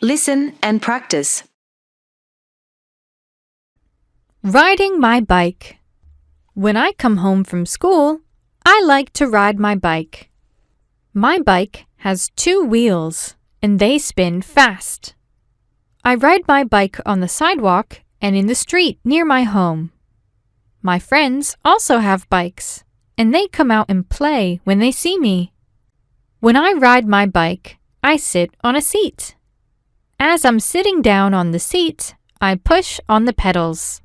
Listen and practice. Riding my bike. When I come home from school, I like to ride my bike. My bike has 2 wheels, and they spin fast. I ride my bike on the sidewalk and in the street near my home. My friends also have bikes, and they come out and play when they see me. When I ride my bike, I sit on a seat. As I'm sitting down on the seat, I push on the pedals.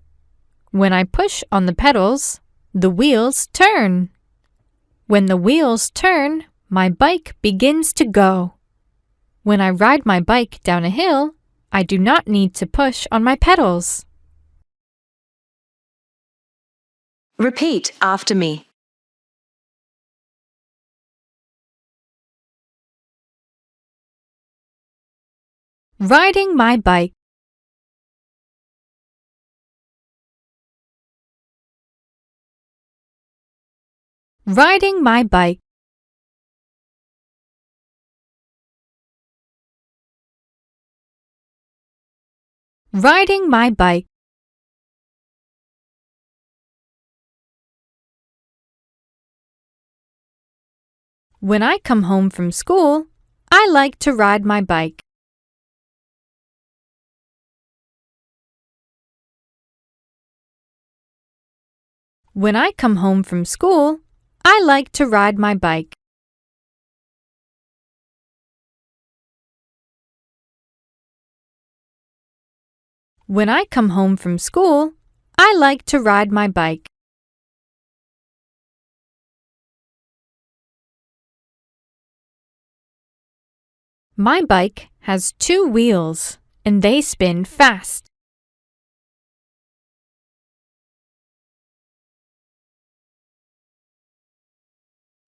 When I push on the pedals, the wheels turn. When the wheels turn, my bike begins to go. When I ride my bike down a hill, I do not need to push on my pedals. Repeat after me. Riding my bike. Riding my bike. Riding my bike. When I come home from school, I like to ride my bike. When I come home from school, I like to ride my bike. When I come home from school, I like to ride my bike. My bike has 2 wheels, and they spin fast.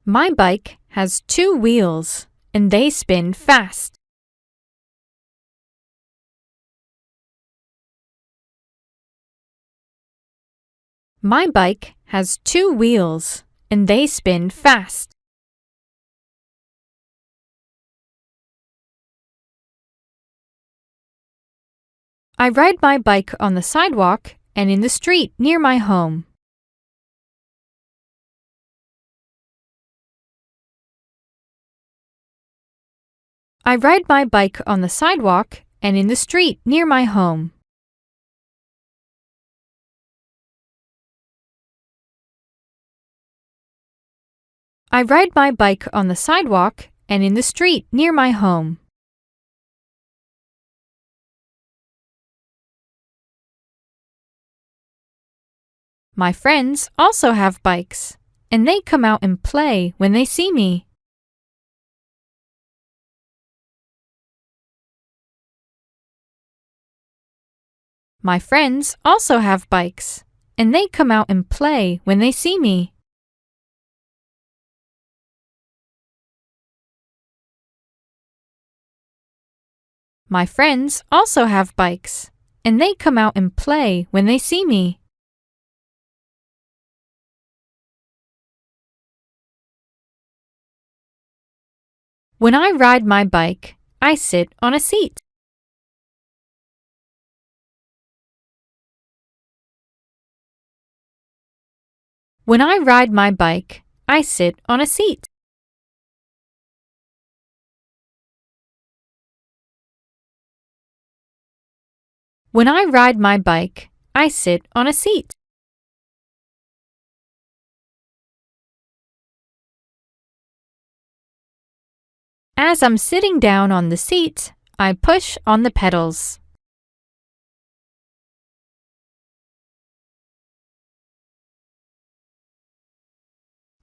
My bike has 2 wheels, and they spin fast. My bike has 2 wheels, and they spin fast. I ride my bike on the sidewalk and in the street near my home. I ride my bike on the sidewalk and in the street near my home. I ride my bike on the sidewalk and in the street near my home. My friends also have bikes, and they come out and play when they see me. My friends also have bikes, and they come out and play when they see me. My friends also have bikes, and they come out and play when they see me. When I ride my bike, I sit on a seat. When I ride my bike, I sit on a seat. When I ride my bike, I sit on a seat. As I'm sitting down on the seat, I push on the pedals.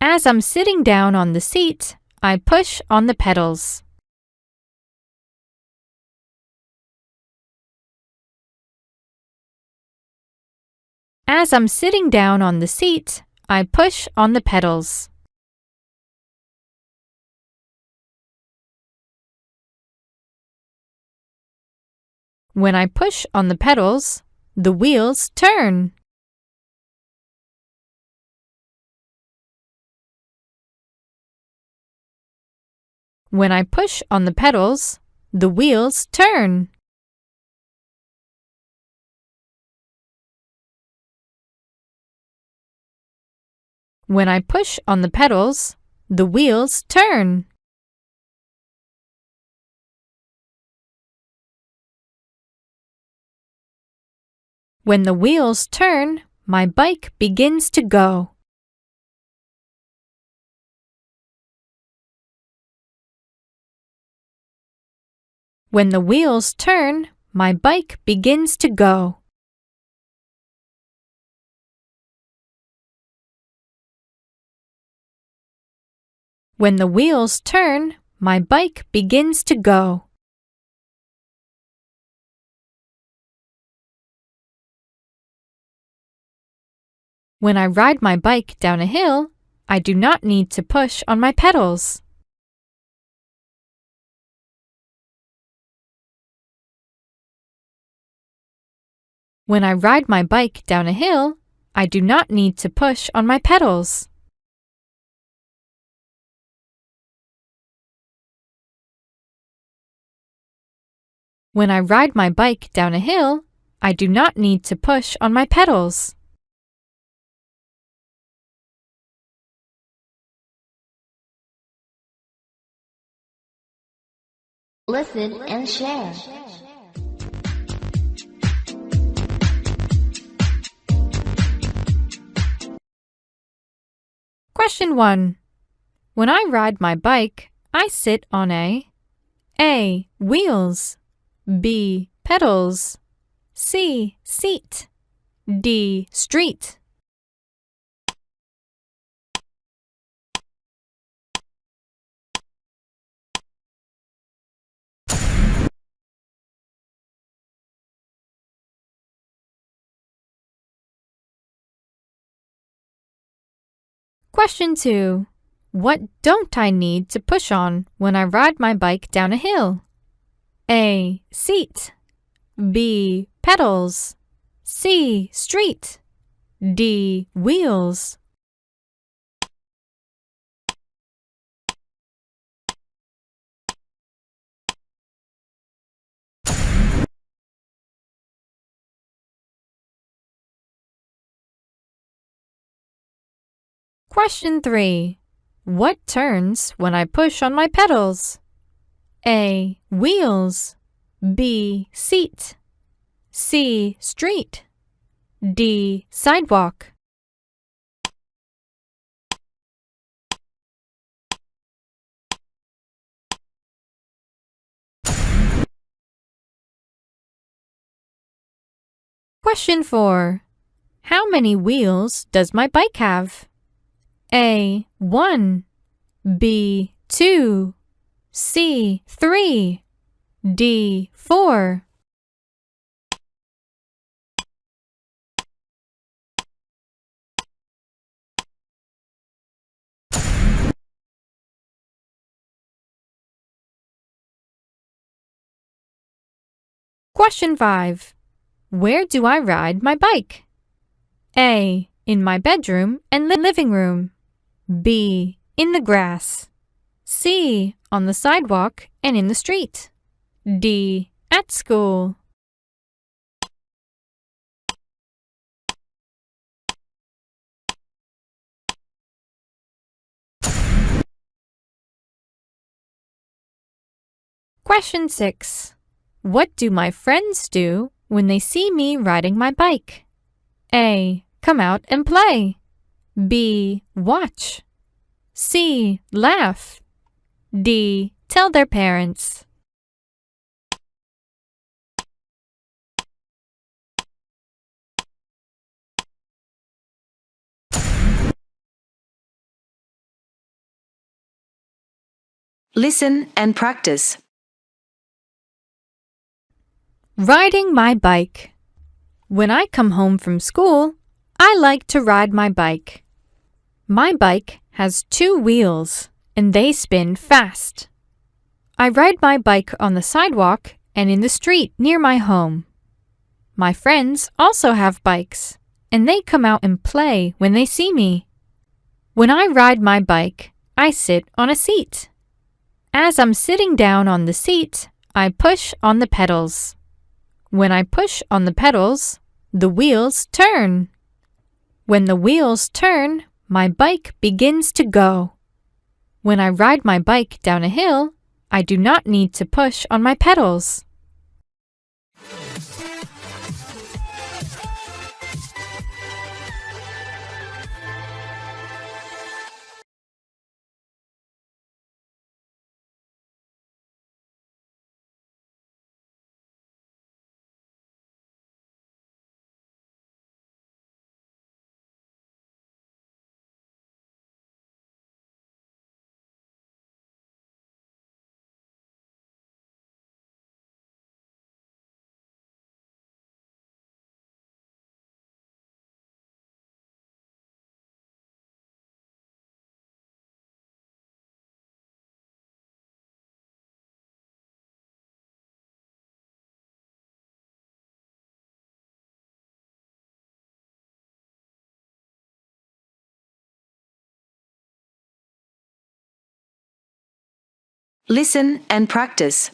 As I'm sitting down on the seat, I push on the pedals. As I'm sitting down on the seat, I push on the pedals. When I push on the pedals, the wheels turn. When I push on the pedals, the wheels turn. When I push on the pedals, the wheels turn. When the wheels turn, my bike begins to go. When the wheels turn, my bike begins to go. When the wheels turn, my bike begins to go. When I ride my bike down a hill, I do not need to push on my pedals. When I ride my bike down a hill, I do not need to push on my pedals. When I ride my bike down a hill, I do not need to push on my pedals. Listen and share. Question 1. When I ride my bike, I sit on A. Wheels, B. Pedals, C. Seat, D. Street. Question 2. What don't I need to push on when I ride my bike down a hill? A. Seat, B. Pedals, C. Street, D. Wheels. Question 3. What turns when I push on my pedals? A. Wheels, B. Seat, C. Street, D. Sidewalk. Question 4. How many wheels does my bike have? A. 1, B. 2, C. 3, D. 4. Question 5. Where do I ride my bike? A. In my bedroom and living room, B. In the grass, C. On the sidewalk and in the street, D. At school. Question 6. What do my friends do when they see me riding my bike? A. Come out and play, B. Watch, C. Laugh, D. Tell their parents. Listen and practice. Riding my bike. When I come home from school, I like to ride my bike. My bike has 2 wheels and they spin fast. I ride my bike on the sidewalk and in the street near my home. My friends also have bikes and they come out and play when they see me. When I ride my bike, I sit on a seat. As I'm sitting down on the seat, I push on the pedals. When I push on the pedals, the wheels turn. When the wheels turn, my bike begins to go. When I ride my bike down a hill, I do not need to push on my pedals. Listen and practice.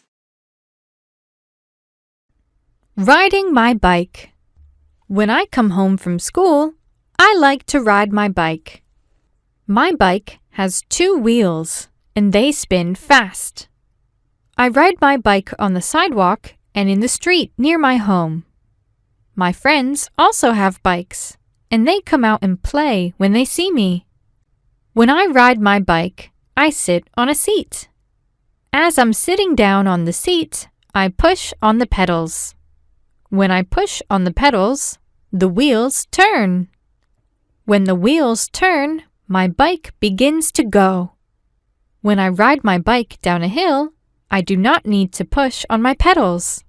Riding my bike. When I come home from school, I like to ride my bike. My bike has 2 wheels, and they spin fast. I ride my bike on the sidewalk and in the street near my home. My friends also have bikes, and they come out and play when they see me. When I ride my bike, I sit on a seat. As I'm sitting down on the seat, I push on the pedals. When I push on the pedals, the wheels turn. When the wheels turn, my bike begins to go. When I ride my bike down a hill, I do not need to push on my pedals.